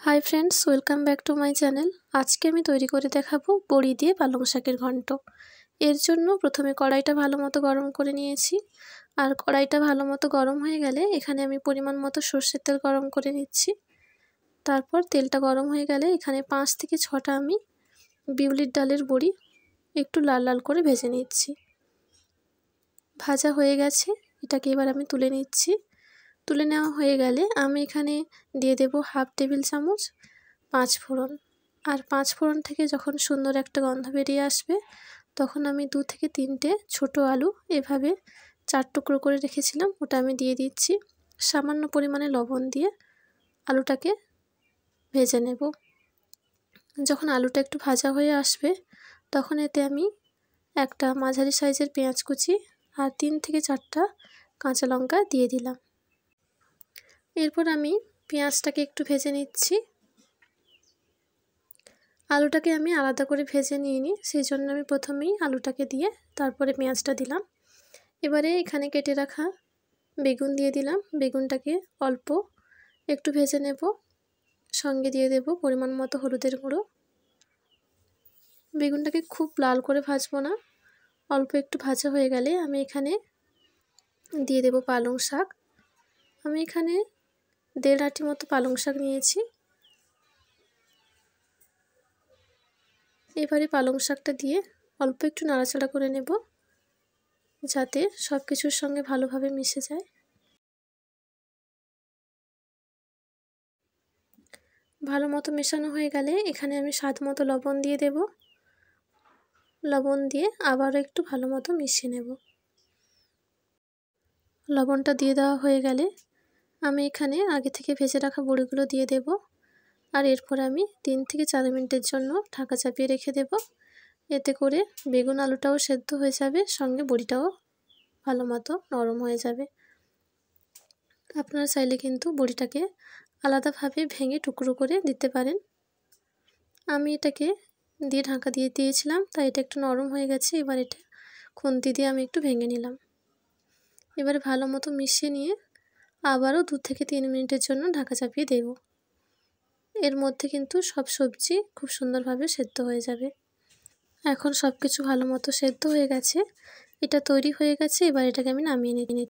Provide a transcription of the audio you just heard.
High friends welcome back to my channel. आज के आमी तैरी करे देखाबो बड़ी दिए पालंग शाकेर घंट। एर जोन्नो प्रथमे कड़ाईटा भालो मतो गरम करे नियेछि और कड़ाईटा भालो मतो गरम हये गेले एखाने आमी परिमाण मतो सर्षेर तेल गरम करे निচ্ছি। तारपर तेलटा गरम हये गेले एखाने 5 থেকে 6টা आमी बिउलिर डालेर बड़ी एकटू लाल लाल करे भेजे निচ্ছি। भाजा हये गेছে एटाके एबार आमी तुले निচ্ছি। तुले नेওয়া হয়ে গেলে আমি এখানে দিয়ে দেব হাফ টেবিল চামচ পাঁচ ফোড়ন। আর পাঁচ ফোড়ন থেকে যখন সুন্দর একটা গন্ধ বেরিয়ে আসবে তখন আমি 2 থেকে 3টে ছোট আলু এভাবে 4 টুকরো করে রেখেছিলাম ওটা আমি দিয়ে দিচ্ছি। সামান্য পরিমাণে লবণ দিয়ে আলুটাকে ভেজে নেব। যখন আলুটা একটু ভাজা হয়ে আসবে তখন এতে আমি একটা মাঝারি সাইজের পেঁয়াজ কুচি আর 3 থেকে 4টা কাঁচা লঙ্কা দিয়ে দিলাম। এরপর আমি পেঁয়াজটাকে একটু ভেজে নিচ্ছি। আলুটাকে আমি আলাদা করে ভেজে নিইনি, সেই জন্য আমি প্রথমেই আলুটাকে দিয়ে তারপরে পেঁয়াজটা দিলাম। এবারে এখানে কেটে রাখা বেগুন দিয়ে দিলাম। বেগুনটাকে অল্প একটু ভেজে নেব। সঙ্গে দিয়ে দেব পরিমাণ মতো হলুদের গুঁড়ো। বেগুনটাকে খুব লাল করে ভাজবো না, অল্প একটু ভাজা হয়ে গেলে আমি এখানে দিয়ে দেব পালং শাক। আমি এখানে 1.5 আঁটি মতো পালং শাক নিয়েছি। এবারে পালং শাকটা দিয়ে অল্প একটু নাড়াচাড়া করে নেব যাতে সব কিছুর সঙ্গে ভালোভাবে মিশে যায়। ভালো মতো মেশানো হয়ে গেলে এখানে আমি স্বাদ মতো লবণ দিয়ে দেব। লবণ দিয়ে আবারও একটু ভালো মতো মিশিয়ে নেব। লবণটা দিয়ে দেওয়া হয়ে গেলে আমি এখানে আগে থেকে ভেজে রাখা বড়িগুলো দিয়ে দেব। আর এরপর আমি 3 থেকে 4 মিনিটের জন্য ঢাকা চাপিয়ে রেখে দেব। এতে করে বেগুন আলুটাও সেদ্ধ হয়ে যাবে, সঙ্গে বড়িটাও ভালো মতো নরম হয়ে যাবে। আপনারা চাইলে কিন্তু বড়িটাকে আলাদাভাবে ভেঙে টুকরো করে দিতে পারেন। আমি এটাকে দিয়ে ঢাকা দিয়ে দিয়েছিলাম, তাই এটা একটু নরম হয়ে গেছে। এবার এটা খুন্তি দিয়ে আমি একটু ভেঙে নিলাম। এবারে ভালো মতো মিশিয়ে নিয়ে আবারও 2 থেকে 3 মিনিটের জন্য ঢাকা চাপিয়ে দেব। এর মধ্যে কিন্তু সব সবজি খুব সুন্দরভাবে সেদ্ধ হয়ে যাবে। এখন সব কিছু ভালো মতো সেদ্ধ হয়ে গেছে, এটা তৈরি হয়ে গেছে। এবার এটাকে আমি নামিয়ে নিই।